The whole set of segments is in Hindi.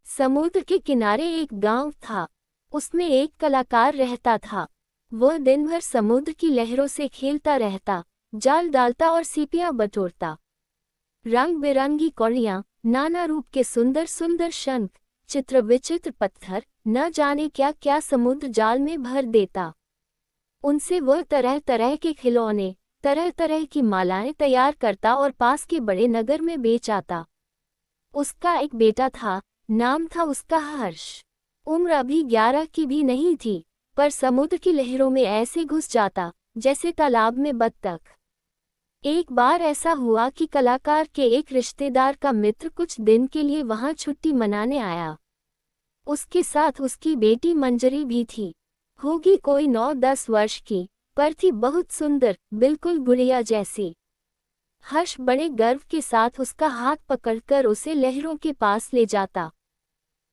समुद्र के किनारे एक गांव था। उसमें एक कलाकार रहता था। वह दिन भर समुद्र की लहरों से खेलता रहता, जाल डालता और सीपियां बटोरता। रंग बिरंगी कौड़ियां, नाना रूप के सुंदर सुंदर शंख, चित्र विचित्र पत्थर, न जाने क्या क्या समुद्र जाल में भर देता। उनसे वह तरह तरह के खिलौने, तरह तरह की मालाएं तैयार करता और पास के बड़े नगर में बेच आता। उसका एक बेटा था, नाम था उसका हर्ष। उम्र अभी 11 की भी नहीं थी, पर समुद्र की लहरों में ऐसे घुस जाता जैसे तालाब में बत्तख। एक बार ऐसा हुआ कि कलाकार के एक रिश्तेदार का मित्र कुछ दिन के लिए वहां छुट्टी मनाने आया। उसके साथ उसकी बेटी मंजरी भी थी। होगी कोई 9-10 वर्ष की, पर थी बहुत सुंदर, बिल्कुल गुड़िया जैसी। हर्ष बड़े गर्व के साथ उसका हाथ पकड़कर उसे लहरों के पास ले जाता।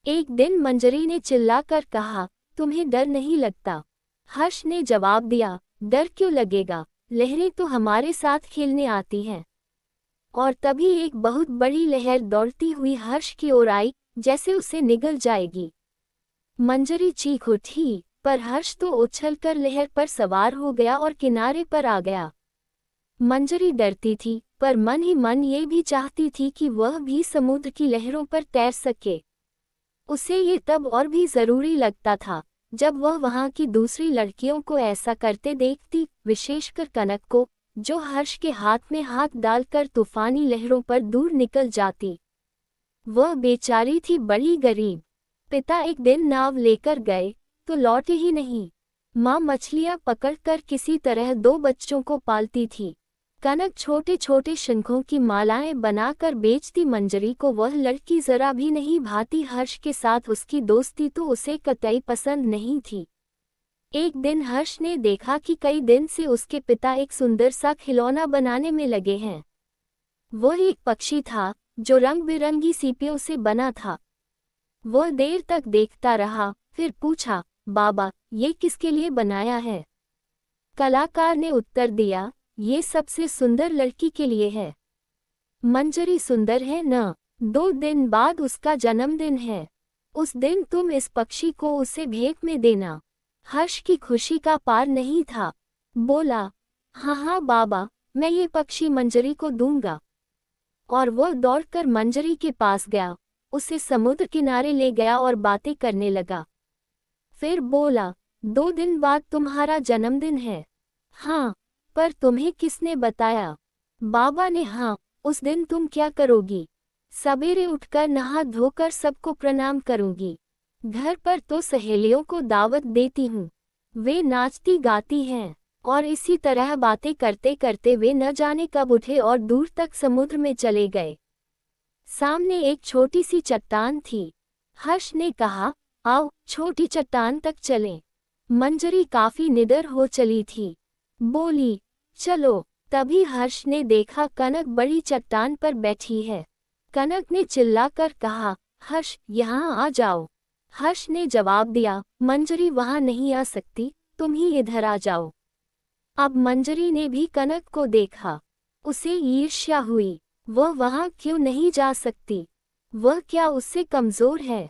एक दिन मंजरी ने चिल्लाकर कहा, तुम्हें डर नहीं लगता? हर्ष ने जवाब दिया, डर क्यों लगेगा, लहरें तो हमारे साथ खेलने आती हैं। और तभी एक बहुत बड़ी लहर दौड़ती हुई हर्ष की ओर आई, जैसे उसे निगल जाएगी। मंजरी चीख उठी, पर हर्ष तो उछलकर लहर पर सवार हो गया और किनारे पर आ गया। मंजरी डरती थी, पर मन ही मन ये भी चाहती थी कि वह भी समुद्र की लहरों पर तैर सके। उसे ये तब और भी जरूरी लगता था जब वह वहां की दूसरी लड़कियों को ऐसा करते देखती, विशेषकर कनक को, जो हर्ष के हाथ में हाथ डालकर तूफानी लहरों पर दूर निकल जाती। वह बेचारी थी बड़ी गरीब। पिता एक दिन नाव लेकर गए तो लौटे ही नहीं। माँ मछलियां पकड़कर किसी तरह 2 बच्चों को पालती थी। कनक छोटे छोटे शंखों की मालाएं बनाकर बेचती। मंजरी को वह लड़की जरा भी नहीं भाती। हर्ष के साथ उसकी दोस्ती तो उसे कतई पसंद नहीं थी। एक दिन हर्ष ने देखा कि कई दिन से उसके पिता एक सुंदर सा खिलौना बनाने में लगे हैं। वह एक पक्षी था जो रंग बिरंगी सीपियों से बना था। वह देर तक देखता रहा, फिर पूछा, बाबा, ये किसके लिए बनाया है? कलाकार ने उत्तर दिया, ये सबसे सुंदर लड़की के लिए है। मंजरी सुंदर है न? 2 दिन बाद उसका जन्मदिन है। उस दिन तुम इस पक्षी को उसे भेंट में देना। हर्ष की खुशी का पार नहीं था। बोला, हाँ हाँ बाबा, मैं ये पक्षी मंजरी को दूंगा। और वह दौड़कर मंजरी के पास गया, उसे समुद्र किनारे ले गया और बातें करने लगा। फिर बोला, 2 दिन बाद तुम्हारा जन्मदिन है। हाँ, पर तुम्हें किसने बताया? बाबा ने। हाँ, उस दिन तुम क्या करोगी? सवेरे उठकर नहा धोकर सबको प्रणाम करूंगी। घर पर तो सहेलियों को दावत देती हूँ। वे नाचती गाती हैं। और इसी तरह बातें करते करते वे न जाने कब उठे और दूर तक समुद्र में चले गए। सामने एक छोटी सी चट्टान थी। हर्ष ने कहा, आओ छोटी चट्टान तक चलें। मंजरी काफी निडर हो चली थी। बोली, चलो। तभी हर्ष ने देखा कनक बड़ी चट्टान पर बैठी है। कनक ने चिल्लाकर कहा, हर्ष, यहाँ आ जाओ। हर्ष ने जवाब दिया, मंजरी वहाँ नहीं आ सकती, तुम ही इधर आ जाओ। अब मंजरी ने भी कनक को देखा। उसे ईर्ष्या हुई। वह वहाँ क्यों नहीं जा सकती? वह क्या उससे कमजोर है?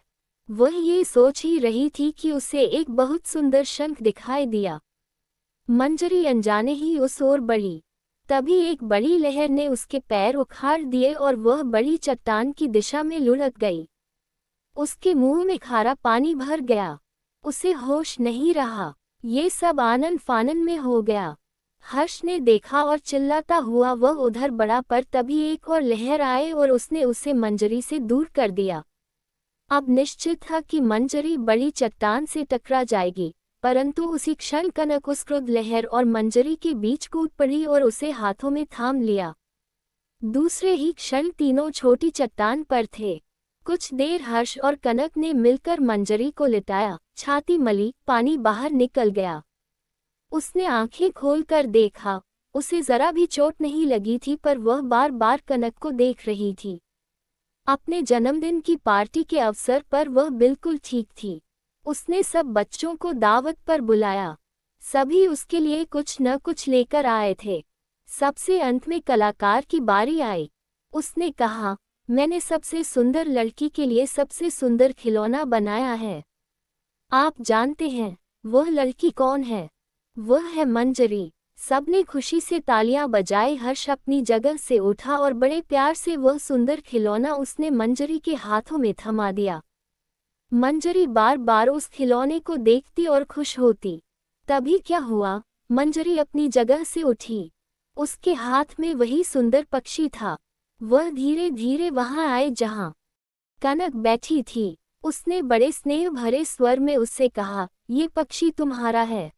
वह ये सोच ही रही थी कि उसे एक बहुत सुंदर शंख दिखाई दिया। मंजरी अनजाने ही उस ओर बढ़ी। तभी एक बड़ी लहर ने उसके पैर उखाड़ दिए और वह बड़ी चट्टान की दिशा में लुढ़क गई। उसके मुंह में खारा पानी भर गया। उसे होश नहीं रहा। ये सब आनन फानन में हो गया। हर्ष ने देखा और चिल्लाता हुआ वह उधर बढ़ा, पर तभी एक और लहर आए और उसने उसे मंजरी से दूर कर दिया। अब निश्चित था कि मंजरी बड़ी चट्टान से टकरा जाएगी, परंतु उसी क्षण कनक उस क्रुद्ध लहर और मंजरी के बीच कूद पड़ी और उसे हाथों में थाम लिया। दूसरे ही क्षण तीनों छोटी चट्टान पर थे। कुछ देर हर्ष और कनक ने मिलकर मंजरी को लिटाया, छाती मली, पानी बाहर निकल गया। उसने आंखें खोलकर देखा। उसे जरा भी चोट नहीं लगी थी, पर वह बार बार कनक को देख रही थी। अपने जन्मदिन की पार्टी के अवसर पर वह बिल्कुल ठीक थी। उसने सब बच्चों को दावत पर बुलाया। सभी उसके लिए कुछ न कुछ लेकर आए थे। सबसे अंत में कलाकार की बारी आई। उसने कहा, मैंने सबसे सुंदर लड़की के लिए सबसे सुंदर खिलौना बनाया है। आप जानते हैं वह लड़की कौन है? वह है मंजरी। सबने खुशी से तालियां बजाई। हर्ष अपनी जगह से उठा और बड़े प्यार से वह सुंदर खिलौना उसने मंजरी के हाथों में थमा दिया। मंजरी बार बार उस खिलौने को देखती और खुश होती। तभी क्या हुआ? मंजरी अपनी जगह से उठी। उसके हाथ में वही सुंदर पक्षी था। वह धीरे धीरे वहां आए जहां कनक बैठी थी। उसने बड़े स्नेह भरे स्वर में उससे कहा, ये पक्षी तुम्हारा है।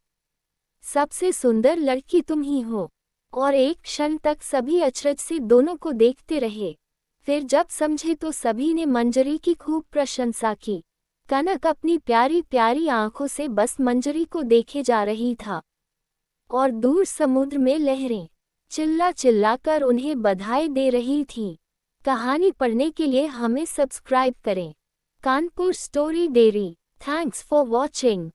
सबसे सुंदर लड़की तुम ही हो। और एक क्षण तक सभी अचरज से दोनों को देखते रहे। फिर जब समझे तो सभी ने मंजरी की खूब प्रशंसा की। कनक अपनी प्यारी प्यारी आंखों से बस मंजरी को देखे जा रही था और दूर समुद्र में लहरें चिल्ला चिल्ला कर उन्हें बधाई दे रही थीं। कहानी पढ़ने के लिए हमें सब्सक्राइब करें। Kanpur story dairy. Thanks for watching.